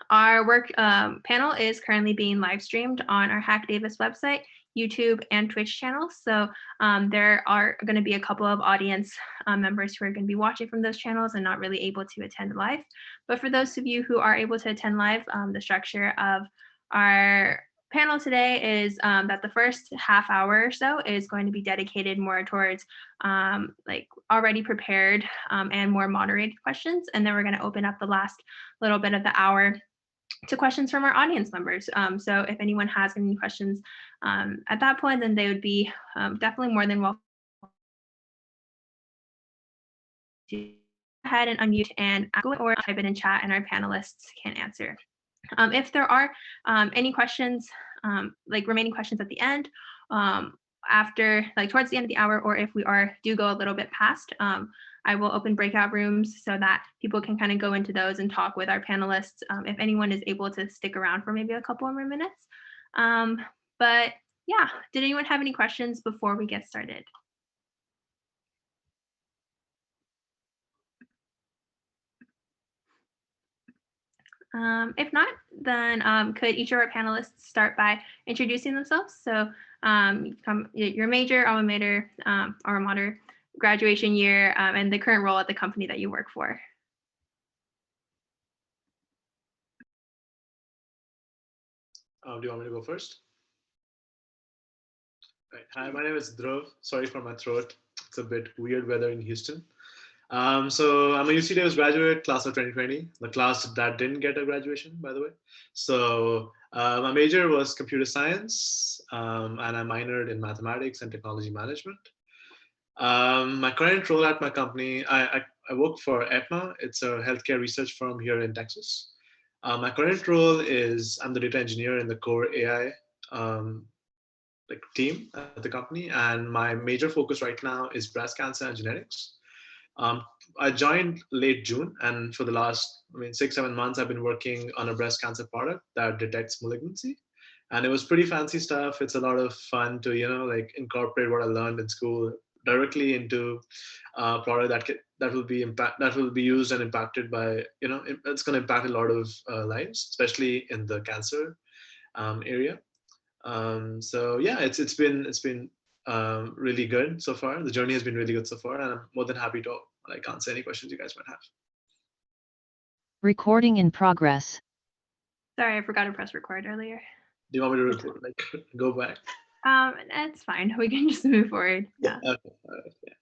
Our work panel is currently being live streamed on our HackDavis website, YouTube, and Twitch channels. So there are going to be a couple of audience members who are going to be watching from those channels and not really able to attend live. But for those of you who are able to attend live, the structure of our panel today is that the first half hour or so is going to be dedicated more towards like already prepared and more moderated questions. And then we're going to open up the last little bit of the hour to questions from our audience members. So if anyone has any questions at that point, then they would be definitely more than welcome to go ahead and unmute and or type it in chat and our panelists can answer. If there are any questions, like remaining questions at the end, after like towards the end of the hour, or if we do go a little bit past, I will open breakout rooms so that people can kind of go into those and talk with our panelists if anyone is able to stick around for maybe a couple more minutes. But yeah, did anyone have any questions before we get started? If not, then could each of our panelists start by introducing themselves? So your major, alma mater, graduation year, and the current role at the company that you work for. Do you want me to go first? Right. Hi, my name is Druv. Sorry for my throat. It's a bit weird weather in Houston. So I'm a UC Davis graduate, class of 2020, the class that didn't get a graduation, by the way. So my major was computer science, and I minored in mathematics and technology management. My current role at my company, I work for Aetna. It's a healthcare research firm here in Texas. My current role is I'm the data engineer in the core AI team at the company, and my major focus right now is breast cancer and genetics. I joined late June, and for the last 6-7 months, I've been working on a breast cancer product that detects malignancy. And it was pretty fancy stuff. It's a lot of fun to incorporate what I learned in school directly into a product that will be used and impacted by it's going to impact a lot of lives, especially in the cancer area. So yeah, it's been really good so far. The journey has been really good so far, and I'm more than happy to answer any questions you guys might have. Recording in progress. Sorry, I forgot to press record earlier. Do you want me to go back? It's fine. We can just move forward. Yeah. Okay. Yeah.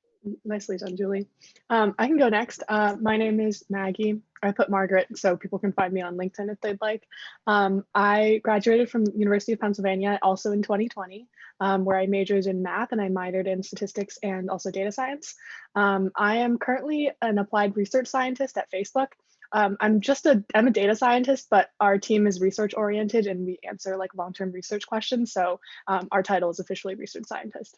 Nicely done, Julie. I can go next. My name is Maggie. I put Margaret so people can find me on LinkedIn if they'd like. I graduated from University of Pennsylvania also in 2020, where I majored in math and I minored in statistics and also data science. I am currently an applied research scientist at Facebook. I'm a data scientist, but our team is research oriented and we answer long-term research questions. So our title is officially research scientist.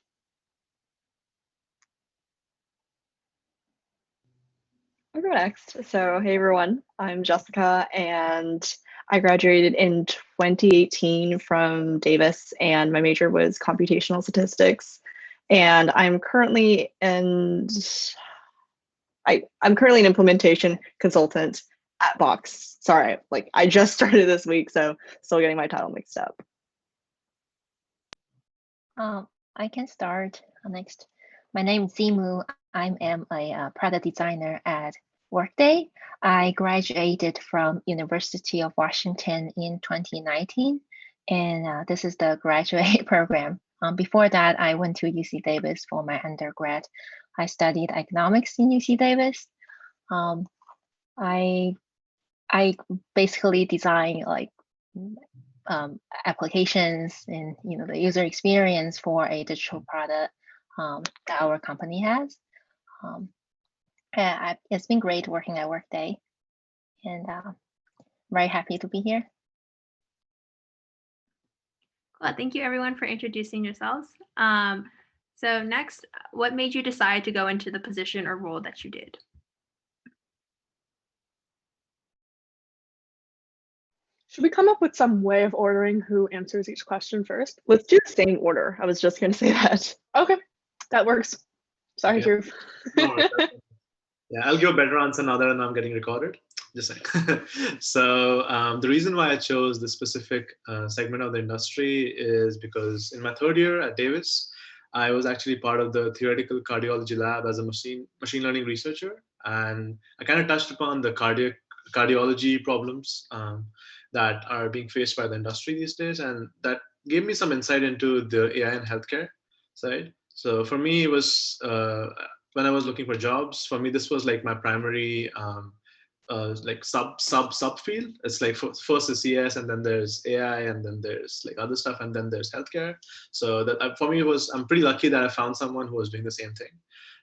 I'll go next. So hey everyone, I'm Jessica and I graduated in 2018 from Davis and my major was computational statistics. And I'm currently an implementation consultant at Box. Sorry, I just started this week, so still getting my title mixed up. I can start next. My name is Ximu. I am a product designer at Workday. I graduated from University of Washington in 2019, and this is the graduate program. Before that, I went to UC Davis for my undergrad. I studied economics in UC Davis. I basically design applications and the user experience for a digital product that our company has. It's been great working at Workday, and very happy to be here. Well, thank you everyone for introducing yourselves. So next, what made you decide to go into the position or role that you did? Should we come up with some way of ordering who answers each question first? Let's do the same order. I was just going to say that. Okay, that works. Sorry, Drew. No, yeah, I'll give a better answer now that I'm getting recorded. Just saying. So the reason why I chose this specific segment of the industry is because in my third year at Davis, I was actually part of the theoretical cardiology lab as a machine learning researcher, and I kind of touched upon the cardiology problems that are being faced by the industry these days, and that gave me some insight into the AI and healthcare side. So for me, it was when I was looking for jobs. For me, this was like my primary like sub field. It's like first is CS, and then there's AI, and then there's like other stuff, and then there's healthcare. So that for me was, I'm pretty lucky that I found someone who was doing the same thing.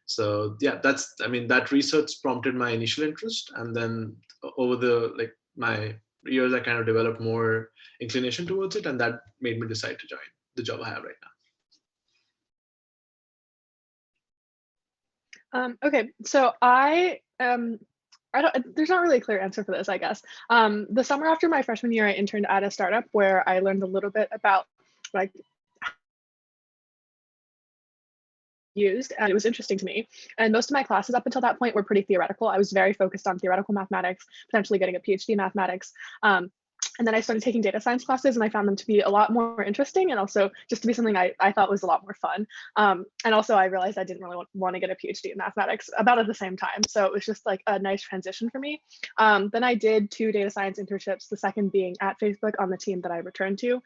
So yeah, that research prompted my initial interest, and then over the my years, I kind of developed more inclination towards it, and that made me decide to join the job I have right now. Okay, so there's not really a clear answer for this, I guess. The summer after my freshman year, I interned at a startup where I learned a little bit about like used, and it was interesting to me. And most of my classes up until that point were pretty theoretical. I was very focused on theoretical mathematics, potentially getting a PhD in mathematics. And then I started taking data science classes, and I found them to be a lot more interesting, and also just to be something I thought was a lot more fun. And also I realized I didn't really want to get a PhD in mathematics about at the same time. So it was just like a nice transition for me. Then I did 2 data science internships, the second being at Facebook on the team that I returned to.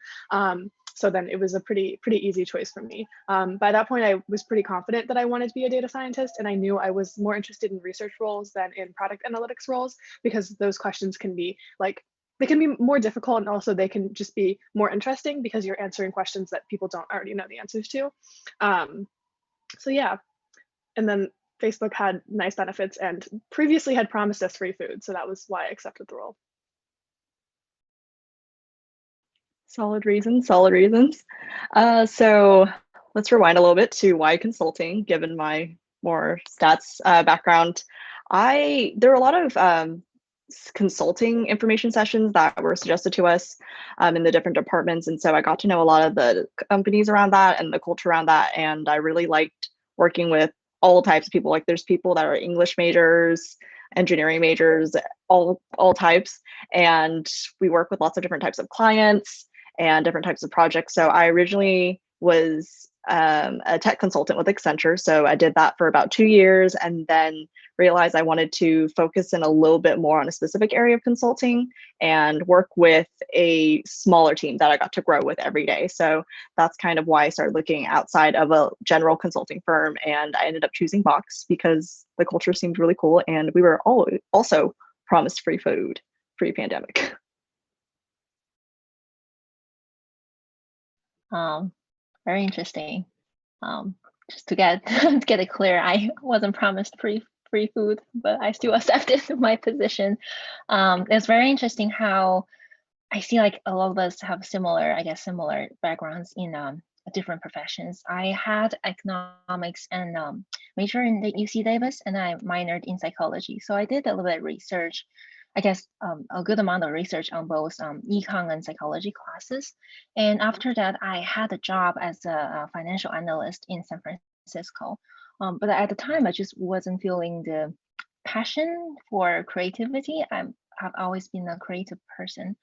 So then it was a pretty easy choice for me. By that point, I was pretty confident that I wanted to be a data scientist, and I knew I was more interested in research roles than in product analytics roles, because those questions can be they can be more difficult, and also they can just be more interesting because you're answering questions that people don't already know the answers to. So yeah, and then Facebook had nice benefits and previously had promised us free food, so that was why I accepted the role. Solid reasons, solid reasons. So let's rewind a little bit to why consulting, given my more stats background. There were a lot of consulting information sessions that were suggested to us in the different departments. And so I got to know a lot of the companies around that and the culture around that. And I really liked working with all types of people. Like there's people that are English majors, engineering majors, all types. And we work with lots of different types of clients and different types of projects. So I originally was a tech consultant with Accenture. So I did that for about 2 years, and then realized I wanted to focus in a little bit more on a specific area of consulting and work with a smaller team that I got to grow with every day. So that's kind of why I started looking outside of a general consulting firm, and I ended up choosing Box because the culture seemed really cool, and we were also promised free food pre-pandemic. Very interesting. Just to get it clear, I wasn't promised free food, but I still accepted my position. It's very interesting how I see like a lot of us have similar backgrounds in different professions. I had economics and major in the UC Davis, and I minored in psychology. So I did a little bit of research, I guess a good amount of research on both econ and psychology classes. And after that, I had a job as a financial analyst in San Francisco. But at the time, I just wasn't feeling the passion for creativity. I've always been a creative person.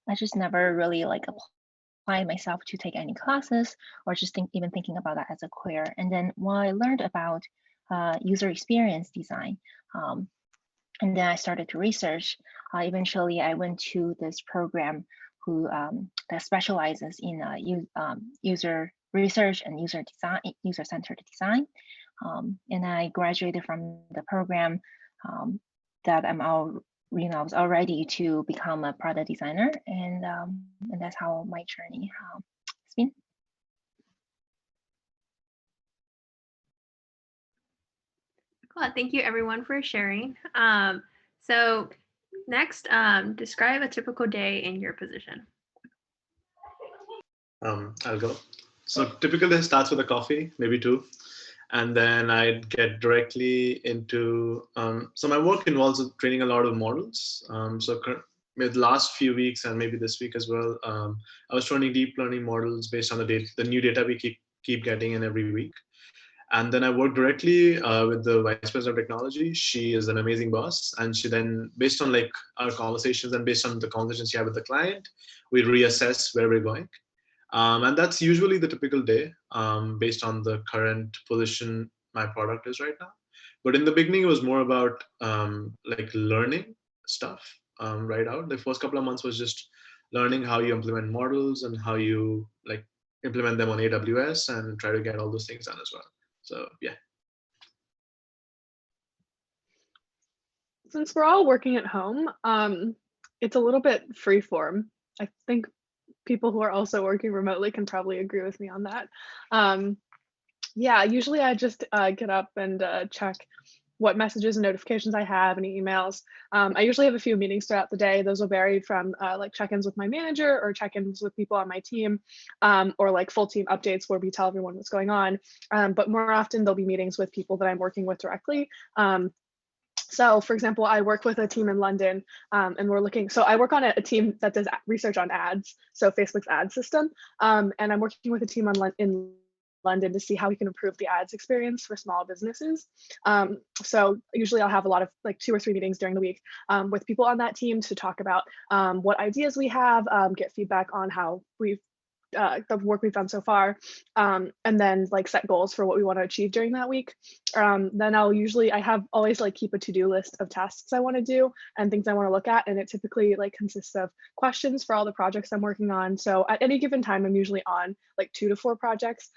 I just never really like applied myself to take any classes or just even thinking about that as a career. And then when I learned about user experience design, and then I started to research. Eventually, I went to this program that specializes in user research and user-centered design. And I graduated from the program that I was all ready to become a product designer, and that's how my journey has been. Cool. Thank you everyone for sharing. So next, describe a typical day in your position. I'll go. So typically it starts with a coffee, maybe 2. And then I'd get directly into, so my work involves training a lot of models. So with the last few weeks and maybe this week as well, I was training deep learning models based on the new data we keep getting in every week. And then I worked directly with the vice president of technology. She is an amazing boss. And she then, based on like our conversations and based on the conversations she had with the client, we reassess where we're going. And that's usually the typical day based on the current position my product is right now. But in the beginning, it was more about like learning stuff right out. The first couple of months was just learning how you implement models and how you like implement them on AWS and try to get all those things done as well. So yeah. Since we're all working at home, it's a little bit free form. I think people who are also working remotely can probably agree with me on that. Yeah, usually I just get up and check what messages and notifications I have, any emails. I usually have a few meetings throughout the day. Those will vary from like check-ins with my manager or check-ins with people on my team, or like full team updates where we tell everyone what's going on. But more often there'll be meetings with people that I'm working with directly. So for example, I work with a team in London and we're looking, so I work on a team that does research on ads, so Facebook's ad system. And I'm working with a team in London to see how we can improve the ads experience for small businesses. So usually I'll have a lot of like 2 or 3 meetings during the week with people on that team to talk about what ideas we have, get feedback on how we've the work we've done so far, and then like set goals for what we want to achieve during that week. Then I have always like keep a to-do list of tasks I want to do and things I want to look at, and it typically like consists of questions for all the projects I'm working on. So at any given time, I'm usually on like 2 to 4 projects.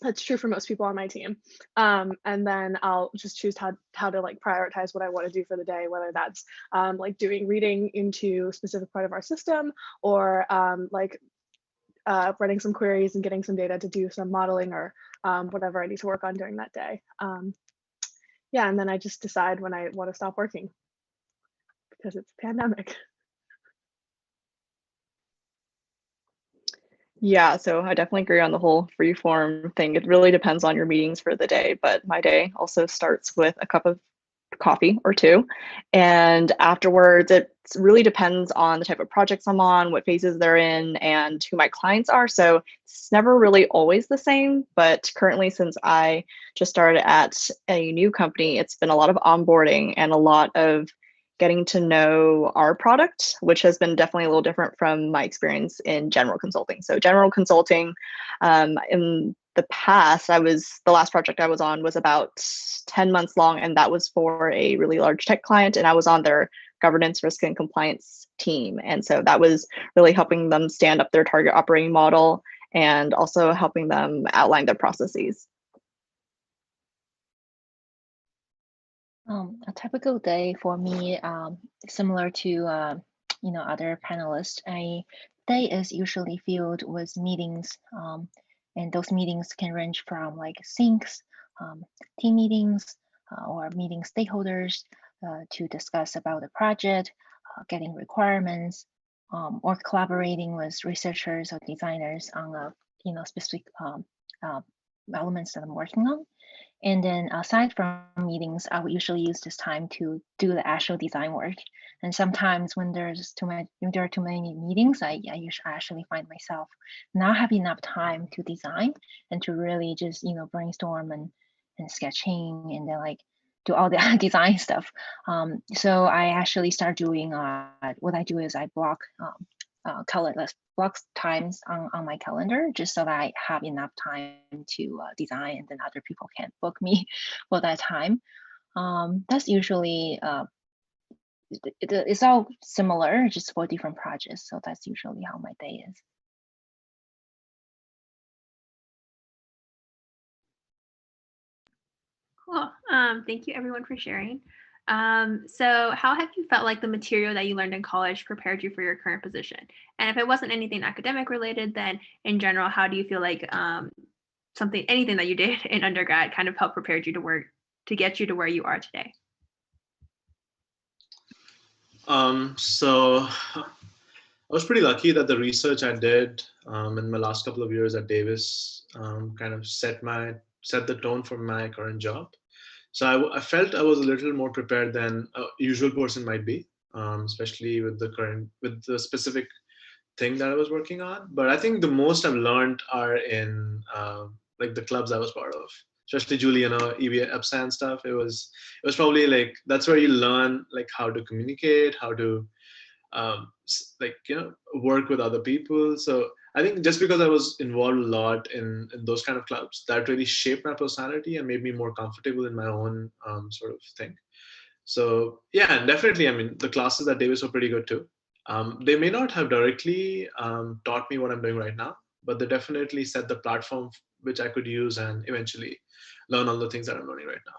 That's true for most people on my team. And then I'll just choose how to like prioritize what I want to do for the day, whether that's like doing reading into a specific part of our system or like running some queries and getting some data to do some modeling or whatever I need to work on during that day. Yeah, and then I just decide when I want to stop working because it's a pandemic. Yeah, so I definitely agree on the whole free form thing. It really depends on your meetings for the day, but my day also starts with a cup of coffee or 2. And afterwards, it really depends on the type of projects I'm on, what phases they're in, and who my clients are. So it's never really always the same. But currently, since I just started at a new company, it's been a lot of onboarding and a lot of getting to know our product, which has been definitely a little different from my experience in general consulting. So general consulting, in the past, the last project I was on was about 10 months long, and that was for a really large tech client, and I was on their governance, risk, and compliance team. And so that was really helping them stand up their target operating model and also helping them outline their processes. A typical day for me, similar to other panelists, a day is usually filled with meetings, and those meetings can range from like syncs, team meetings, or meeting stakeholders to discuss about the project, getting requirements, or collaborating with researchers or designers on a specific elements that I'm working on. And then aside from meetings, I would usually use this time to do the actual design work. And sometimes when there are too many meetings, I actually find myself not having enough time to design and to really just brainstorm and sketching and then like do all the design stuff. So I actually start doing what I do is I block times on my calendar just so that I have enough time to design, and then other people can book me for that time. That's usually it's all similar, just for different projects. So that's usually how my day is. Cool. Thank you everyone for sharing. So how have you felt like the material that you learned in college prepared you for your current position? And if it wasn't anything academic related, then in general, how do you feel like anything that you did in undergrad kind of helped prepare you to get you to where you are today? So I was pretty lucky that the research I did in my last couple of years at Davis kind of set the tone for my current job. So I felt I was a little more prepared than a usual person might be, especially with the specific thing that I was working on. But I think the most I've learned are in like the clubs I was part of, especially Julie, EVA, EPSA and stuff. It was probably like, that's where you learn like how to communicate, how to work with other people. So I think just because I was involved a lot in those kind of clubs, that really shaped my personality and made me more comfortable in my own sort of thing. So yeah, definitely. I mean, the classes at Davis were pretty good too. They may not have directly taught me what I'm doing right now, but they definitely set the platform which I could use and eventually learn all the things that I'm learning right now.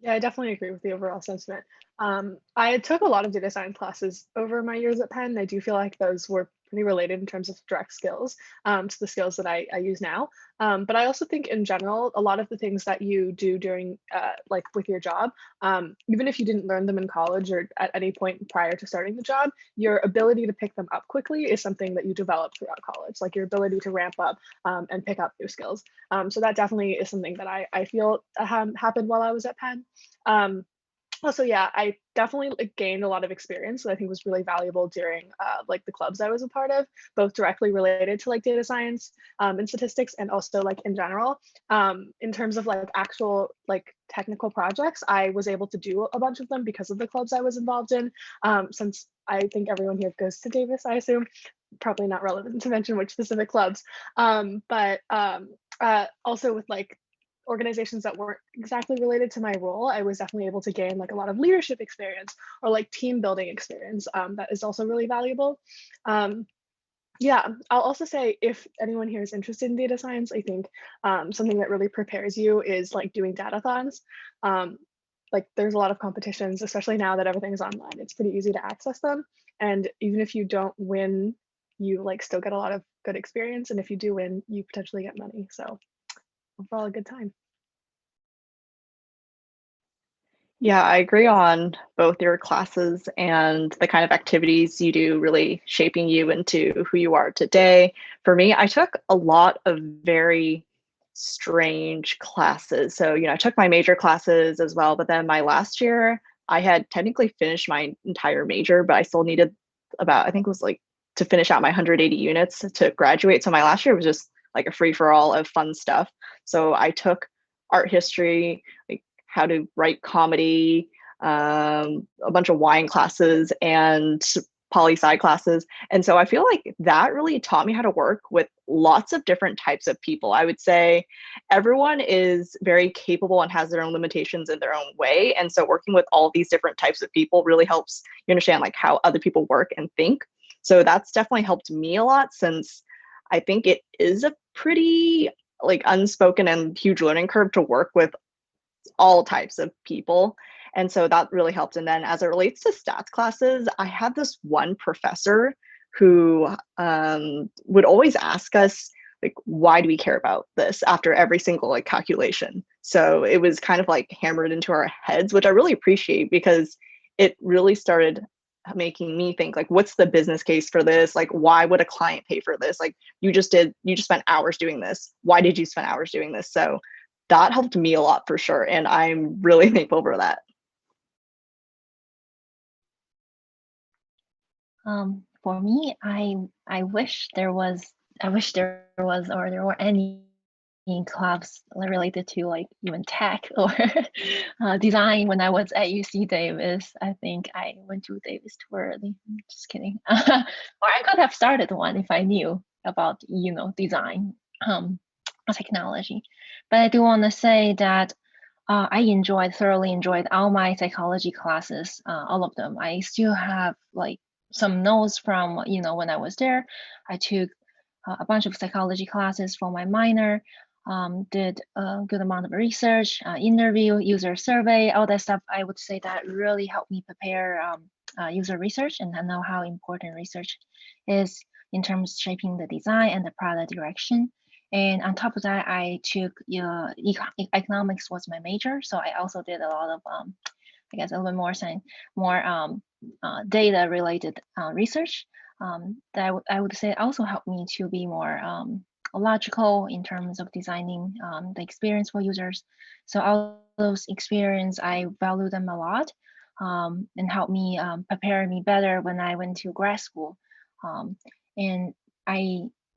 Yeah, I definitely agree with the overall sentiment. I took a lot of data science classes over my years at Penn. I do feel like those were pretty related in terms of direct skills to the skills that I use now. But I also think in general, a lot of the things that you do during like with your job, even if you didn't learn them in college or at any point prior to starting the job, your ability to pick them up quickly is something that you develop throughout college, like your ability to ramp up and pick up new skills. So that definitely is something that I feel happened while I was at Penn. Also, yeah, I definitely gained a lot of experience that I think was really valuable during like the clubs I was a part of, both directly related to like data science and statistics, and also like in general. In terms of like actual like technical projects, I was able to do a bunch of them because of the clubs I was involved in. Since I think everyone here goes to Davis, I assume, probably not relevant to mention which specific clubs, but also with like organizations that weren't exactly related to my role, I was definitely able to gain like a lot of leadership experience or like team building experience that is also really valuable. Yeah, I'll also say if anyone here is interested in data science, I think something that really prepares you is like doing datathons. Like there's a lot of competitions, especially now that everything's online. It's pretty easy to access them. And even if you don't win, you like still get a lot of good experience. And if you do win, you potentially get money. So overall a good time. Yeah, I agree on both your classes and the kind of activities you do really shaping you into who you are today. For me, I took a lot of very strange classes. So, I took my major classes as well, but then my last year, I had technically finished my entire major, but I still needed about, I think it was like to finish out my 180 units to graduate. So my last year was just like a free for all of fun stuff. So I took art history, like how to write comedy, a bunch of wine classes and poli-sci classes. And so I feel like that really taught me how to work with lots of different types of people. I would say everyone is very capable and has their own limitations in their own way. And so working with all these different types of people really helps you understand like how other people work and think. So that's definitely helped me a lot, since I think it is a pretty like unspoken and huge learning curve to work with all types of people. And so that really helped. And then as it relates to stats classes, I had this one professor who would always ask us, like, why do we care about this after every single like calculation? So it was kind of like hammered into our heads, which I really appreciate, because it really started making me think like, what's the business case for this? Like, why would a client pay for this? Like, you just spent hours doing this. Why did you spend hours doing this? So that helped me a lot for sure. And I'm really thankful for that. For me, I wish there was or there were any clubs related to like even tech or design when I was at UC Davis. I think I went to Davis too early. Just kidding. Or I could have started one if I knew about design technology. But I do want to say that I thoroughly enjoyed all my psychology classes, all of them. I still have like some notes from when I was there. I took a bunch of psychology classes for my minor, did a good amount of research, interview, user survey, all that stuff. I would say that really helped me prepare user research, and I know how important research is in terms of shaping the design and the product direction. And on top of that, I took economics was my major, so I also did a lot of I guess a little bit more data related research that I would say also helped me to be more logical in terms of designing the experience for users. So all those experience, I value them a lot and helped me prepare me better when I went to grad school. And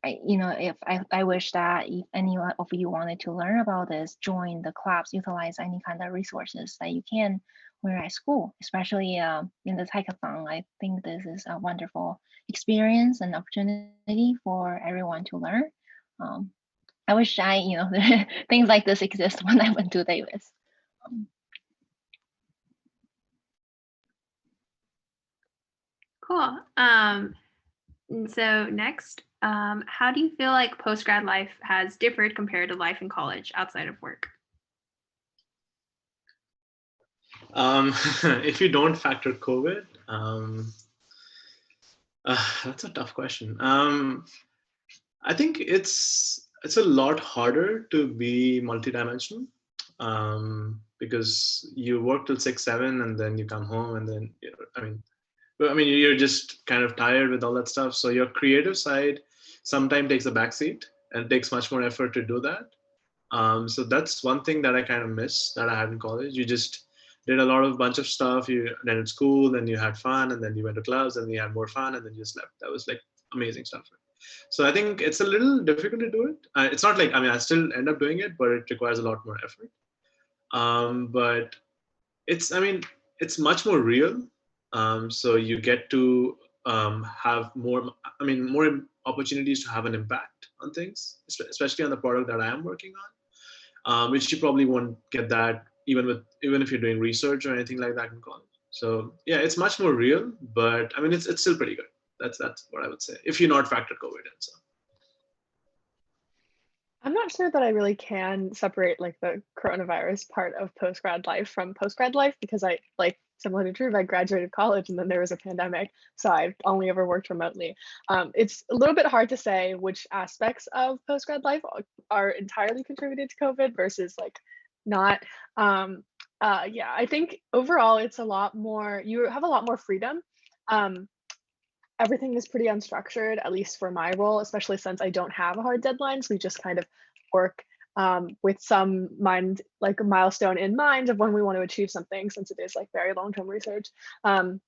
if I wish that if any of you wanted to learn about this, join the clubs, utilize any kind of resources that you can when you're at school, especially in the hackathon. I think this is a wonderful experience and opportunity for everyone to learn. I wish things like this exist when I went to Davis. Cool. And so next, how do you feel like postgrad life has differed compared to life in college outside of work? If you don't factor COVID, that's a tough question. I think it's a lot harder to be multidimensional, because you work till 6, 7, and then you come home, and then you're just kind of tired with all that stuff. So your creative side sometimes takes a backseat, and it takes much more effort to do that. So that's one thing that I kind of miss that I had in college. You just did a bunch of stuff. You then at school, then you had fun, and then you went to clubs, and you had more fun, and then you just left. That was like amazing stuff. So I think it's a little difficult to do it. It's not like, I still end up doing it, but it requires a lot more effort. But it's much more real. So you get to have more opportunities to have an impact on things, especially on the product that I am working on, which you probably won't get that even if you're doing research or anything like that in college. So yeah, it's much more real, but it's still pretty good. That's what I would say, if you're not factored COVID in. So I'm not sure that I really can separate like the coronavirus part of postgrad life from postgrad life, because I, like similar to Druv, I graduated college and then there was a pandemic, so I've only ever worked remotely. It's a little bit hard to say which aspects of postgrad life are entirely contributed to COVID versus like not. Yeah, I think overall it's a lot more, you have a lot more freedom. Everything is pretty unstructured, at least for my role, especially since I don't have a hard deadline. So we just kind of work with some like a milestone in mind of when we want to achieve something, since it is like very long-term research. And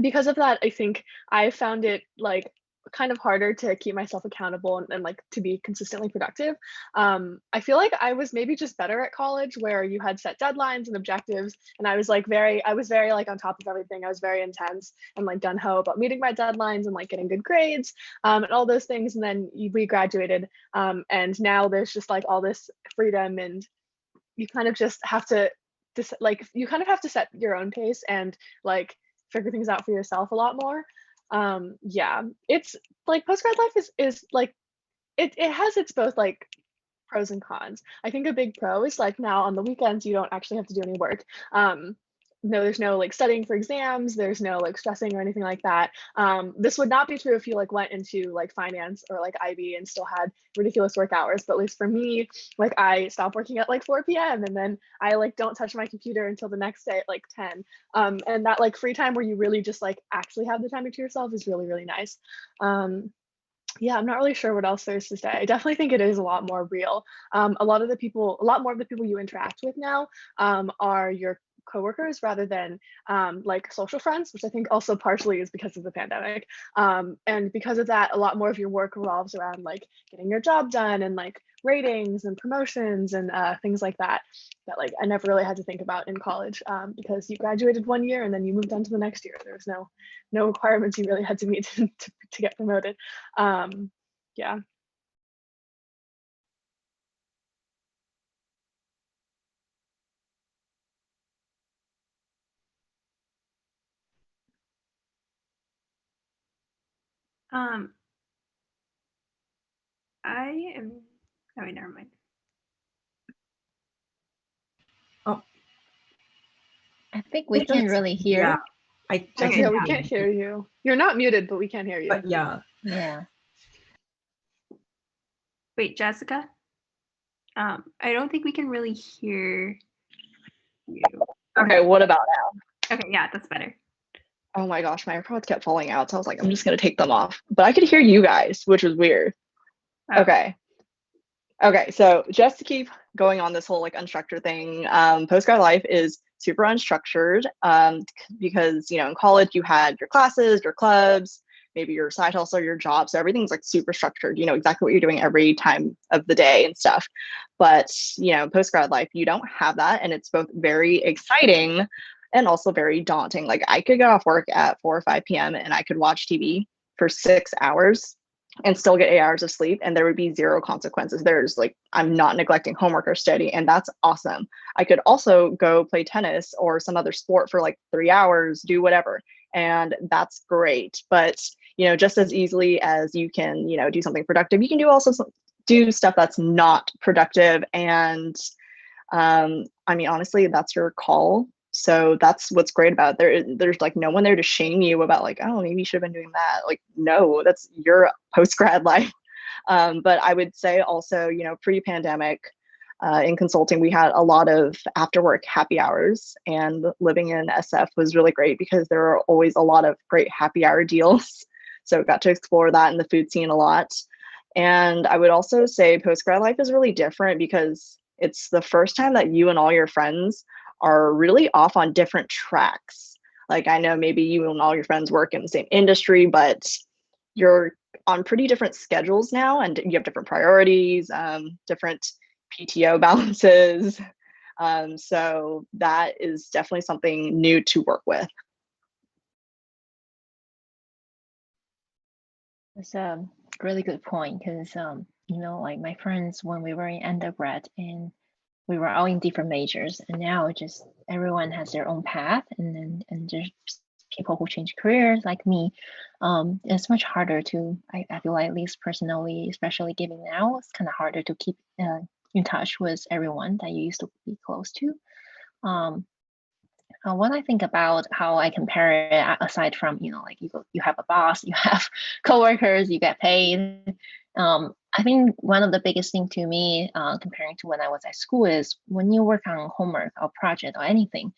because of that, I think I found it like kind of harder to keep myself accountable and like to be consistently productive. I feel like I was maybe just better at college, where you had set deadlines and objectives, and I was very like on top of everything. I was very intense and like gung ho about meeting my deadlines and like getting good grades and all those things. And then we graduated, and now there's just like all this freedom, and you kind of just have to you kind of have to set your own pace and like figure things out for yourself a lot more. Yeah, it's like postgrad life is like it has its both like pros and cons. I think a big pro is like now on the weekends you don't actually have to do any work. No, there's no like studying for exams, there's no like stressing or anything like that. This would not be true if you like went into like finance or like IB and still had ridiculous work hours, but at least for me, like I stop working at like 4 p.m. and then I like don't touch my computer until the next day at like 10. And that like free time where you really just like actually have the time to yourself is really, really nice. Yeah, I'm not really sure what else there's to say. I definitely think it is a lot more real. A lot more of the people you interact with now are your coworkers rather than like social friends, which I think also partially is because of the pandemic. And because of that, a lot more of your work revolves around like getting your job done and like ratings and promotions and things like that like I never really had to think about in college, because you graduated one year and then you moved on to the next year. There was no requirements you really had to meet to get promoted. Yeah. I am. Oh, wait, never mind. Oh, I think we can't really hear. Yeah, Yeah, we can't hear you. You're not muted, but we can't hear you. But yeah. Wait, Jessica? I don't think we can really hear you. Okay, what about now? Okay, yeah, that's better. Oh my gosh, my AirPods kept falling out, so I was like, I'm just gonna take them off. But I could hear you guys, which was weird. Oh. Okay, so just to keep going on this whole like unstructured thing, postgrad life is super unstructured, because in college you had your classes, your clubs, maybe your side hustle, your job. So everything's like super structured. You know exactly what you're doing every time of the day and stuff. But you know, post-grad life, you don't have that, and it's both very exciting and also very daunting. Like I could get off work at 4 or 5 p.m. and I could watch TV for 6 hours and still get 8 hours of sleep, and there would be zero consequences. There's like, I'm not neglecting homework or study, and that's awesome. I could also go play tennis or some other sport for like 3 hours, do whatever, and that's great. But you know, just as easily as you can, you know, do something productive, you can do also do stuff that's not productive. And I mean, honestly, that's your call. So that's what's great about it. There's like no one there to shame you about like, oh, maybe you should have been doing that. Like, no, that's your post-grad life. But I would say also, you know, pre-pandemic in consulting, we had a lot of after work happy hours, and living in SF was really great because there are always a lot of great happy hour deals. So got to explore that in the food scene a lot. And I would also say post-grad life is really different because it's the first time that you and all your friends are really off on different tracks. Like I know maybe you and all your friends work in the same industry, but you're on pretty different schedules now, and you have different priorities, different PTO balances. So that is definitely something new to work with. That's a really good point because, you know, like my friends when we were in undergrad and we were all in different majors, and now just everyone has their own path, and there's people who change careers like me. It's much harder to, I feel like, at least personally, especially given now, it's kind of harder to keep in touch with everyone that you used to be close to. When I think about how I compare it, aside from, you know, like you have a boss, you have coworkers, you get paid. I think one of the biggest thing to me, comparing to when I was at school, is when you work on homework or project or anything,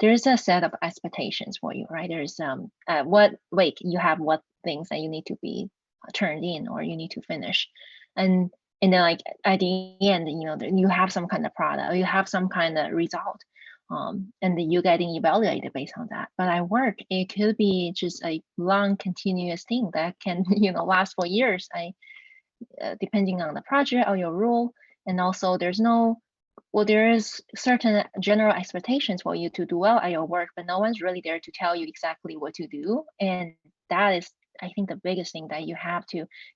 there's a set of expectations for you, right? There's what like you have what things that you need to be turned in or you need to finish, and then like at the end, you know, you have some kind of product or you have some kind of result. And then you're getting evaluated based on that. But at work, it could be just a long continuous thing that can, you know, last for years. Depending on the project or your role, and also there is certain general expectations for you to do well at your work, but no one's really there to tell you exactly what to do. And that is, I think, the biggest thing that you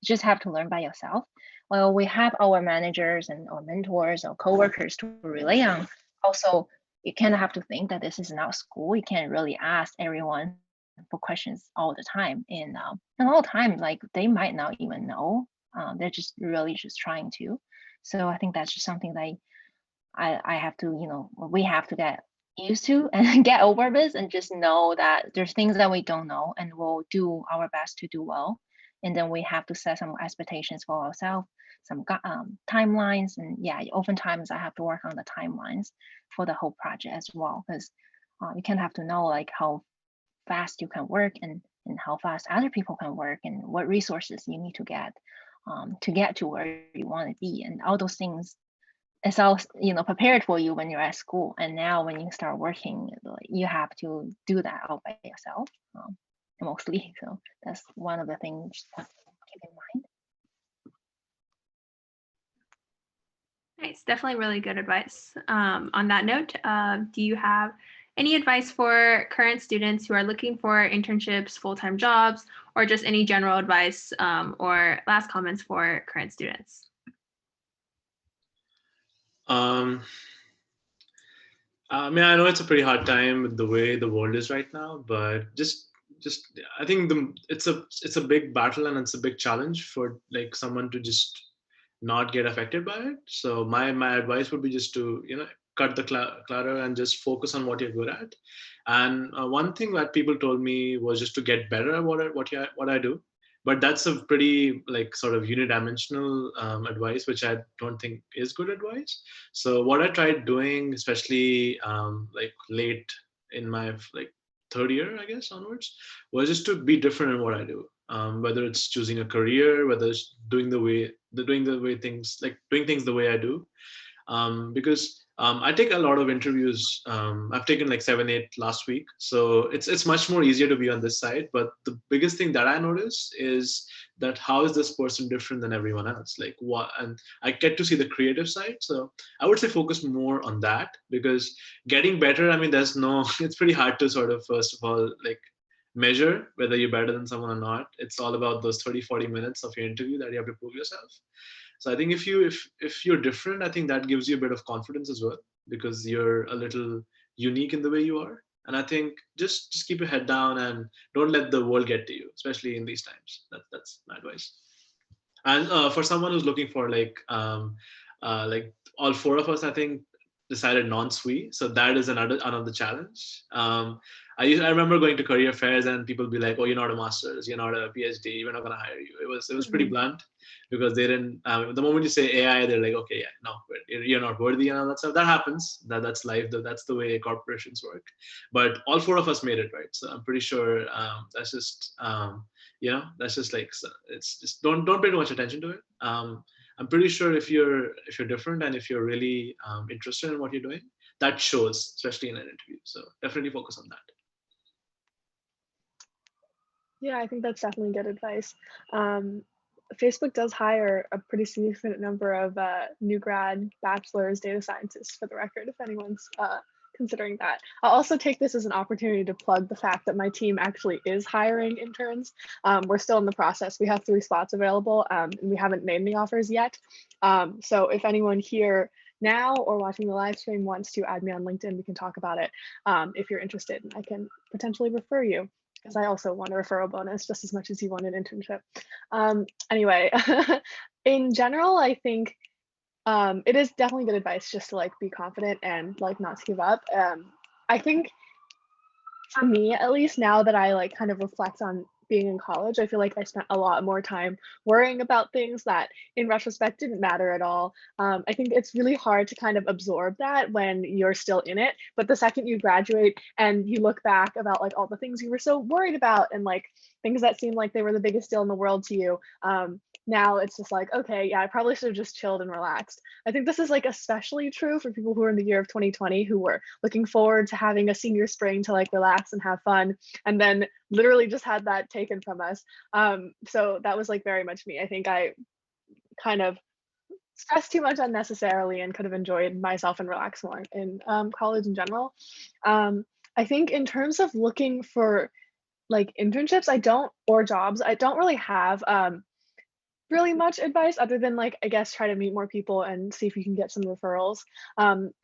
just have to learn by yourself. Well, we have our managers and our mentors or coworkers to rely on. Also, you kind of have to think that this is not school. You can't really ask everyone for questions all the time, and a lot of times, like, they might not even know. They're just really just trying to. So I think that's just something that I have to, you know, we have to get used to and get over this, and just know that there's things that we don't know, and we'll do our best to do well. And then we have to set some expectations for ourselves, some timelines. And yeah, oftentimes I have to work on the timelines for the whole project as well, because you kind of have to know like how fast you can work, and how fast other people can work, and what resources you need to get to where you want to be. And all those things, it's all, you know, prepared for you when you're at school. And now when you start working, you have to do that all by yourself, mostly. So that's one of the things to keep in mind. Nice, definitely really good advice. On that note, do you have any advice for current students who are looking for internships, full-time jobs, or just any general advice or last comments for current students? I mean, I know it's a pretty hard time with the way the world is right now, but just I think it's a big battle, and it's a big challenge for like someone to just not get affected by it. So my advice would be just to, you know, cut the clutter and just focus on what you're good at. And one thing that people told me was just to get better at what I do. But that's a pretty like sort of unidimensional advice, which I don't think is good advice. So what I tried doing, especially like late in my like third year, I guess, onwards, was just to be different in what I do. Whether it's choosing a career, whether it's doing things the way I do, because I take a lot of interviews. I've taken like 7, 8 last week, so it's much more easier to be on this side. But the biggest thing that I notice is that how is this person different than everyone else? Like what? And I get to see the creative side. So I would say focus more on that, because getting better. I mean, there's no. It's pretty hard to sort of first of all like measure whether you're better than someone or not. It's all about those 30, 40 minutes of your interview that you have to prove yourself. So I think if you're different, I think that gives you a bit of confidence as well, because you're a little unique in the way you are. And I think just keep your head down and don't let the world get to you, especially in these times. That's my advice. And for someone who's looking for like all four of us, I think decided non-SWE. So that is another challenge. I remember going to career fairs and people be like, "Oh, you're not a master's, you're not a PhD, we're not going to hire you." It was pretty blunt, because they didn't. The moment you say AI, they're like, "Okay, yeah, no, you're not worthy," and all that stuff. That happens. That's life. That's the way corporations work. But all four of us made it, right? So I'm pretty sure that's just that's just like, it's just don't pay too much attention to it. I'm pretty sure if you're different and if you're really interested in what you're doing, that shows, especially in an interview. So definitely focus on that. Yeah, I think that's definitely good advice. Facebook does hire a pretty significant number of new grad bachelor's data scientists, for the record, if anyone's considering that. I'll also take this as an opportunity to plug the fact that my team actually is hiring interns. We're still in the process. We have 3 spots available, and we haven't made any offers yet. So if anyone here now or watching the live stream wants to add me on LinkedIn, we can talk about it if you're interested. I can potentially refer you, because I also want a referral bonus just as much as you want an internship. Anyway, in general, I think it is definitely good advice just to like be confident and like not to give up. I think for me, at least, now that I like kind of reflect on being in college, I feel like I spent a lot more time worrying about things that in retrospect didn't matter at all. I think it's really hard to kind of absorb that when you're still in it. But the second you graduate and you look back about like all the things you were so worried about and like things that seemed like they were the biggest deal in the world to you, now it's just like, okay, yeah, I probably should have just chilled and relaxed. I think this is like especially true for people who are in the year of 2020 who were looking forward to having a senior spring to like relax and have fun, and then literally just had that taken from us. So that was like very much me. I think I kind of stressed too much unnecessarily and could have enjoyed myself and relaxed more in college in general. I think in terms of looking for like internships, or jobs, I don't really have really much advice other than like, I guess, try to meet more people and see if you can get some referrals.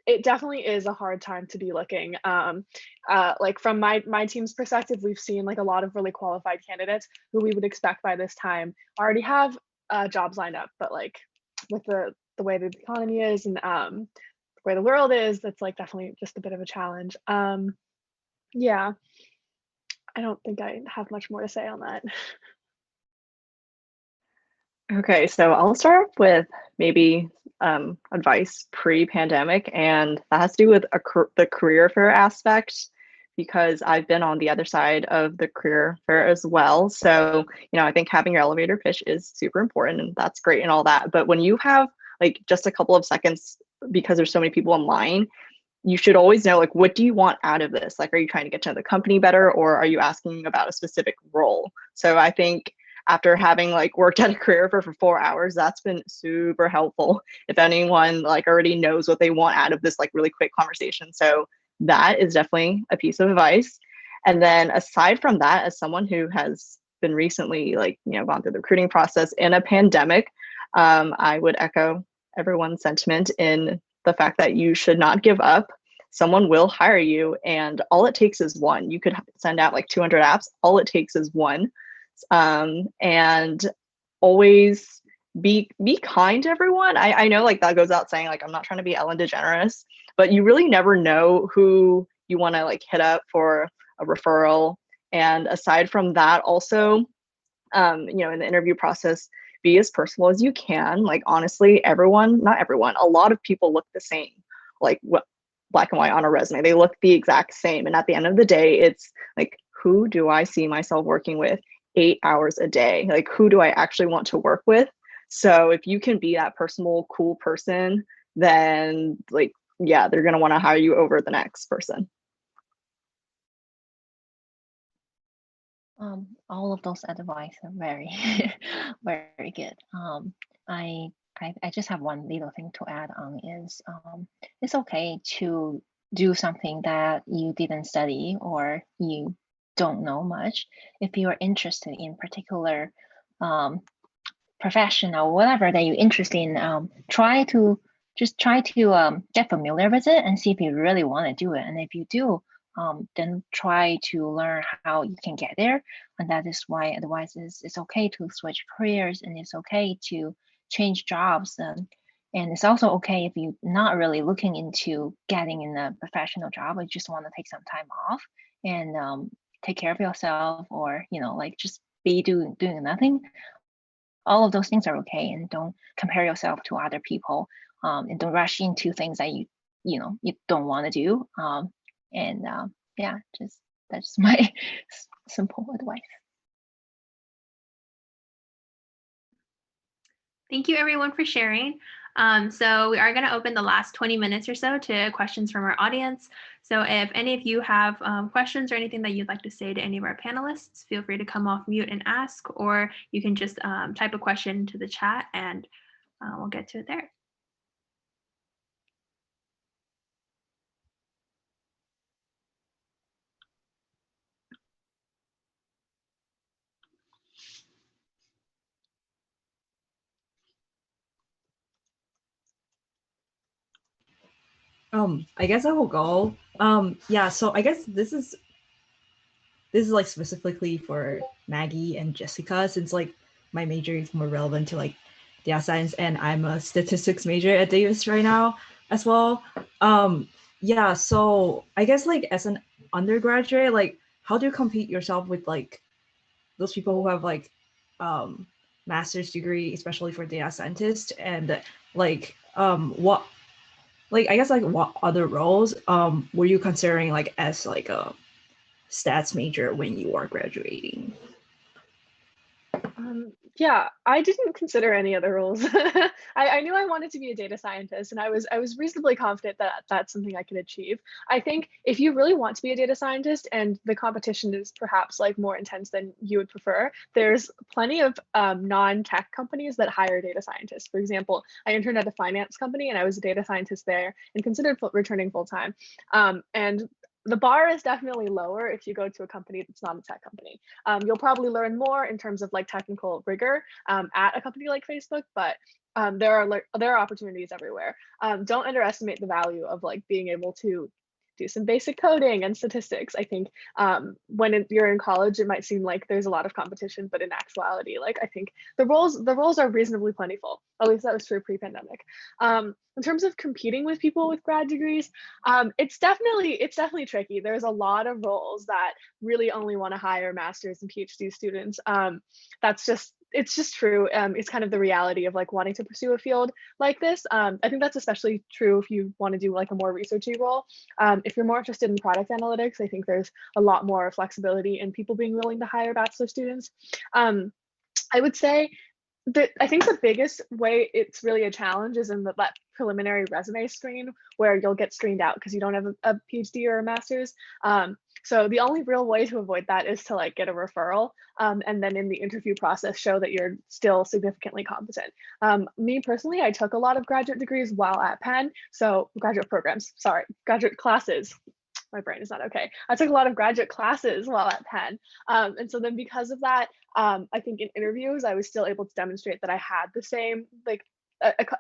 It definitely is a hard time to be looking. Like from my team's perspective, we've seen like a lot of really qualified candidates who we would expect by this time already have jobs lined up, but like with the way the economy is and the way the world is, that's like definitely just a bit of a challenge. Yeah, I don't think I have much more to say on that. Okay, so I'll start off with maybe advice pre-pandemic, and that has to do with the career fair aspect, because I've been on the other side of the career fair as well. So, I think having your elevator pitch is super important, and that's great and all that. But when you have like just a couple of seconds, because there's so many people online, you should always know, like, what do you want out of this? Like, are you trying to get to know the company better, or are you asking about a specific role? So I think after having like worked at a career fair for 4 hours, that's been super helpful if anyone like already knows what they want out of this like really quick conversation. So that is definitely a piece of advice. And then aside from that, as someone who has been recently like gone through the recruiting process in a pandemic, I would echo everyone's sentiment in the fact that you should not give up. Someone will hire you, and all it takes is one. You could send out like 200 apps. All it takes is one. And always be kind to everyone. I know like that goes out saying, like, I'm not trying to be Ellen DeGeneres, but you really never know who you want to like hit up for a referral. And aside from that, also, in the interview process, be as personal as you can. Like, honestly, not everyone, a lot of people look the same, like what black and white on a resume. They look the exact same. And at the end of the day, it's like, who do I see myself working with 8 hours a day? Like, who do I actually want to work with? So if you can be that personal, cool person, then like yeah, they're going to want to hire you over the next person. All of those advice are very, very good. I just have one little thing to add on is it's okay to do something that you didn't study or you don't know much. If you are interested in particular profession or whatever that you're interested in, try to get familiar with it and see if you really want to do it. And if you do, then try to learn how you can get there. And that is why advice is it's okay to switch careers and it's okay to change jobs. And it's also okay if you're not really looking into getting in a professional job, or you just want to take some time off and take care of yourself, or like just be doing nothing. All of those things are okay, and don't compare yourself to other people, and don't rush into things that you don't want to do. Yeah, that's my simple advice. Thank you everyone for sharing. So we are going to open the last 20 minutes or so to questions from our audience. So if any of you have questions or anything that you'd like to say to any of our panelists, feel free to come off mute and ask, or you can just type a question into the chat and we'll get to it there. I guess I will go. Yeah, so I guess this is like specifically for Maggie and Jessica, since like my major is more relevant to like data science, and I'm a statistics major at Davis right now as well. Yeah, so I guess like as an undergraduate, like how do you compete yourself with like those people who have like master's degree, especially for data scientists, and like what, like I guess like what other roles were you considering like as like a stats major when you are graduating? Yeah, I didn't consider any other roles. I knew I wanted to be a data scientist, and I was reasonably confident that that's something I could achieve. I think if you really want to be a data scientist and the competition is perhaps like more intense than you would prefer, there's plenty of non-tech companies that hire data scientists. For example, I interned at a finance company and I was a data scientist there and considered returning full time. And the bar is definitely lower if you go to a company that's not a tech company. You'll probably learn more in terms of like technical rigor at a company like Facebook, but there are opportunities everywhere. Don't underestimate the value of like being able to do some basic coding and statistics. I think when you're in college, it might seem like there's a lot of competition, but in actuality, like I think the roles are reasonably plentiful. At least that was true pre-pandemic. In terms of competing with people with grad degrees, it's definitely tricky. There's a lot of roles that really only want to hire masters and PhD students. It's just true. It's kind of the reality of like wanting to pursue a field like this. I think that's especially true if you want to do like a more researchy role. If you're more interested in product analytics, I think there's a lot more flexibility in people being willing to hire bachelor students. I would say that I think the biggest way it's really a challenge is in that preliminary resume screen, where you'll get screened out because you don't have a PhD or a master's. So the only real way to avoid that is to like get a referral, and then in the interview process show that you're still significantly competent. Me personally, I took a lot of graduate degrees while at Penn, so graduate classes. My brain is not okay. I took a lot of graduate classes while at Penn. And so then because of that, I think in interviews, I was still able to demonstrate that I had the same, like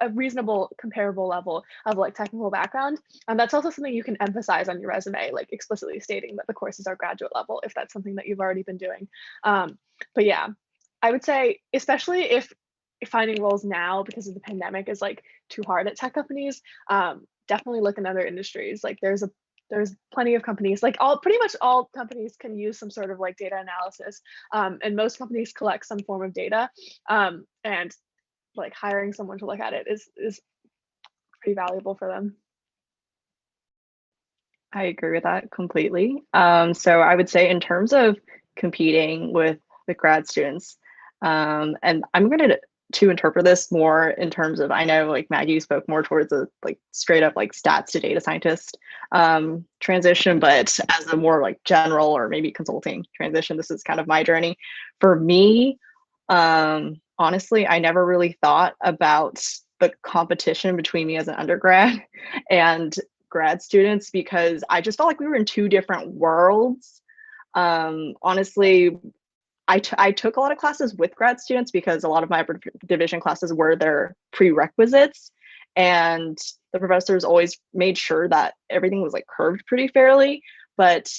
a reasonable comparable level of like technical background. And that's also something you can emphasize on your resume, like explicitly stating that the courses are graduate level, if that's something that you've already been doing. But yeah, I would say, especially if finding roles now because of the pandemic is like too hard at tech companies, definitely look in other industries. Like there's plenty of companies, like pretty much all companies can use some sort of like data analysis, and most companies collect some form of data, and like hiring someone to look at it is pretty valuable for them. I agree with that completely. So I would say in terms of competing with the grad students, and I'm going to to interpret this more in terms of, I know like Maggie spoke more towards a like straight up like stats to data scientist transition, but as a more like general or maybe consulting transition, this is kind of my journey. For me, honestly, I never really thought about the competition between me as an undergrad and grad students because I just felt like we were in two different worlds. Honestly, I took a lot of classes with grad students because a lot of my division classes were their prerequisites, and the professors always made sure that everything was like curved pretty fairly. But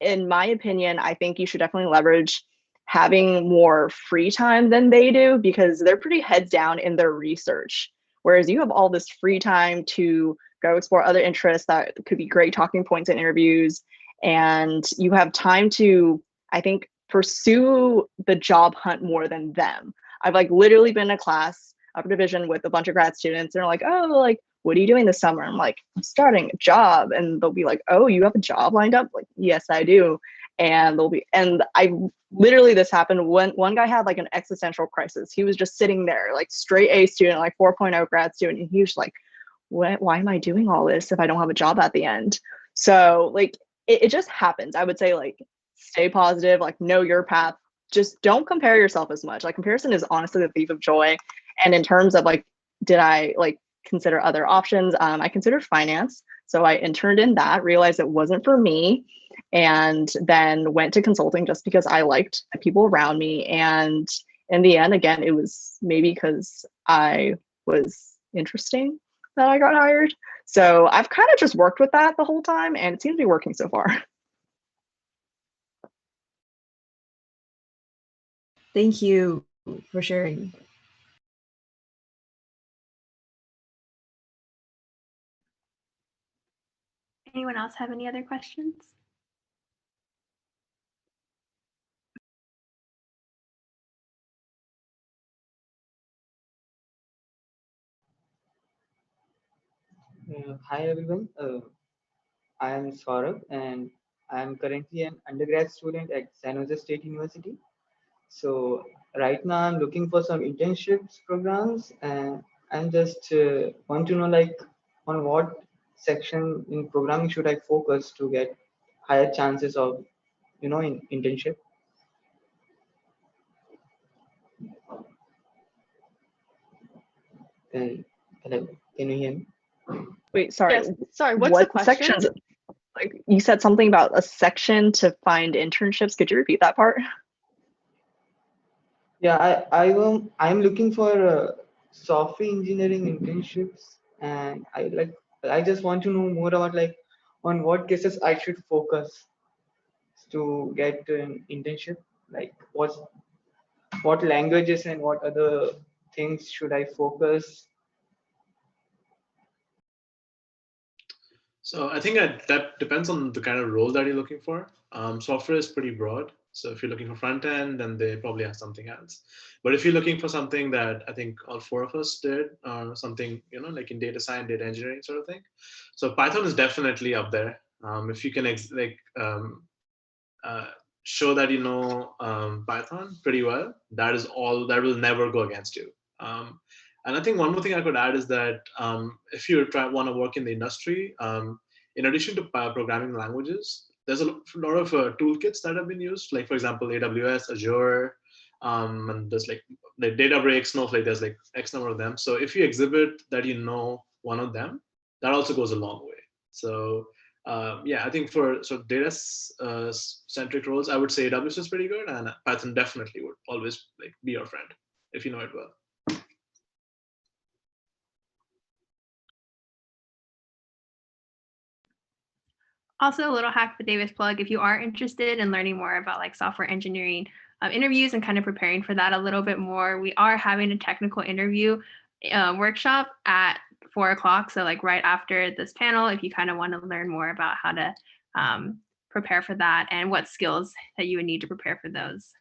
in my opinion, I think you should definitely leverage having more free time than they do because they're pretty heads down in their research. Whereas you have all this free time to go explore other interests that could be great talking points in interviews. And you have time to, I think, pursue the job hunt more than them. I've like literally been in a class, upper division with a bunch of grad students. And they're like, oh, like, what are you doing this summer? I'm like, I'm starting a job. And they'll be like, oh, you have a job lined up? Like, yes, I do. And I literally, this happened when one guy had like an existential crisis. He was just sitting there, like straight A student, like 4.0 grad student. And he was like, why am I doing all this if I don't have a job at the end? So like, it just happens. I would say like, stay positive, like know your path. Just don't compare yourself as much. Like comparison is honestly the thief of joy. And in terms of like, did I like consider other options? I considered finance. So I interned in that, realized it wasn't for me, and then went to consulting just because I liked the people around me. And in the end, again, it was maybe because I was interesting that I got hired. So I've kind of just worked with that the whole time, and it seems to be working so far. Thank you for sharing. Anyone else have any other questions? Hi everyone, I am Saurabh and I am currently an undergrad student at San Jose State University. So right now I'm looking for some internships programs and I'm just want to know like on what section in programming should I focus to get higher chances of in internship. Hello, can you hear me? Wait, sorry. Yes. Sorry, what's the What question? sections? Like you said something about a section to find internships. Could you repeat that part? Yeah, I'm looking for software engineering internships, and I just want to know more about like on what cases I should focus to get an internship. Like what languages and what other things should I focus? So I think that depends on the kind of role that you're looking for. Software is pretty broad. So if you're looking for front end, then they probably have something else. But if you're looking for something that I think all four of us did, something like in data science, data engineering sort of thing. So Python is definitely up there. If you can show that you know Python pretty well, that is all. That will never go against you. And I think one more thing I could add is that if you want to work in the industry, in addition to programming languages, there's a lot of toolkits that have been used. Like for example, AWS, Azure, and there's like Databricks, Snowflake. There's like X number of them. So if you exhibit that you know one of them, that also goes a long way. So yeah, I think for data centric roles, I would say AWS is pretty good, and Python definitely would always like be your friend if you know it well. Also, a little HackDavis plug, if you are interested in learning more about like software engineering interviews and kind of preparing for that a little bit more, we are having a technical interview workshop at 4 o'clock. So like right after this panel, if you kind of want to learn more about how to prepare for that and what skills that you would need to prepare for those.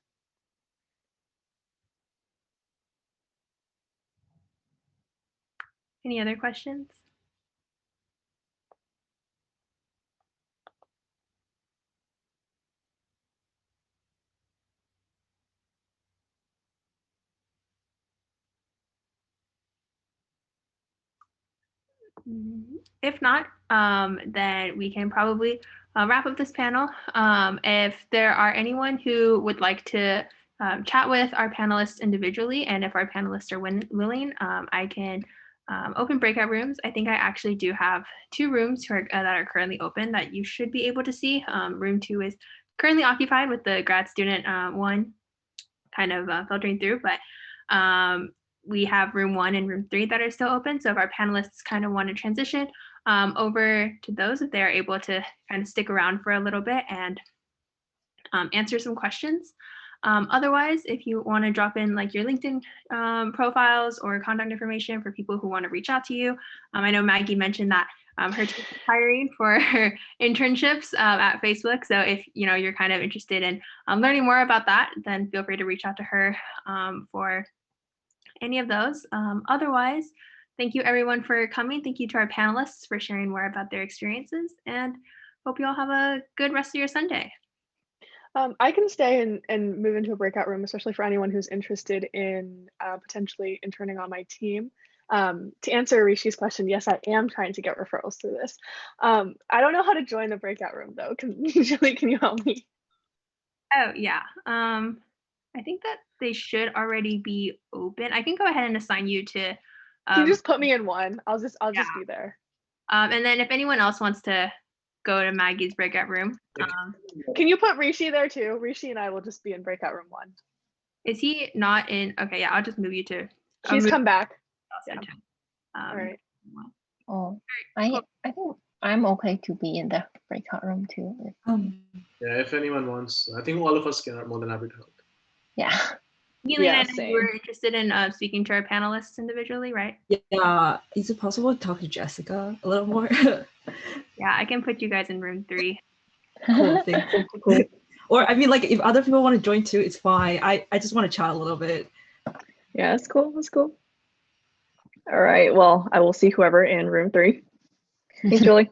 Any other questions? If not, then we can probably wrap up this panel. If there are anyone who would like to chat with our panelists individually, and if our panelists are willing, I can open breakout rooms. I think I actually do have 2 rooms that are currently open that you should be able to see. Room 2 is currently occupied with the grad student 1 kind of filtering through, but we have room 1 and room 3 that are still open. So if our panelists kind of want to transition over to those, if they're able to kind of stick around for a little bit and answer some questions. Otherwise, if you want to drop in like your LinkedIn profiles or contact information for people who want to reach out to you. I know Maggie mentioned that her team is hiring for her internships at Facebook. So if you're kind of interested in learning more about that, then feel free to reach out to her for any of those. Otherwise, thank you everyone for coming. Thank you to our panelists for sharing more about their experiences, and hope you all have a good rest of your Sunday. I can stay and move into a breakout room, especially for anyone who's interested in potentially interning on my team. To answer Rishi's question, yes, I am trying to get referrals through this. I don't know how to join the breakout room though. Julie, can you help me? Oh yeah. I think that they should already be open. I can go ahead and assign you to. Can you just put me in one? I'll just be there. And then if anyone else wants to go to Maggie's breakout room. Can you put Rishi there too? Rishi and I will just be in breakout room 1. Is he not in? Okay, yeah, I'll just move you to. He's come back. Yeah. All right. Oh, I think I'm okay to be in the breakout room too. Yeah, if anyone wants, I think all of us are more than happy to help. Yeah. Yelena, you were interested in speaking to our panelists individually, right? Yeah. Is it possible to talk to Jessica a little more? Yeah, I can put you guys in room 3. Cool. Cool. Or I mean, like if other people want to join too, it's fine. I just want to chat a little bit. Yeah, that's cool. That's cool. All right. Well, I will see whoever in room 3. Thanks, Julie.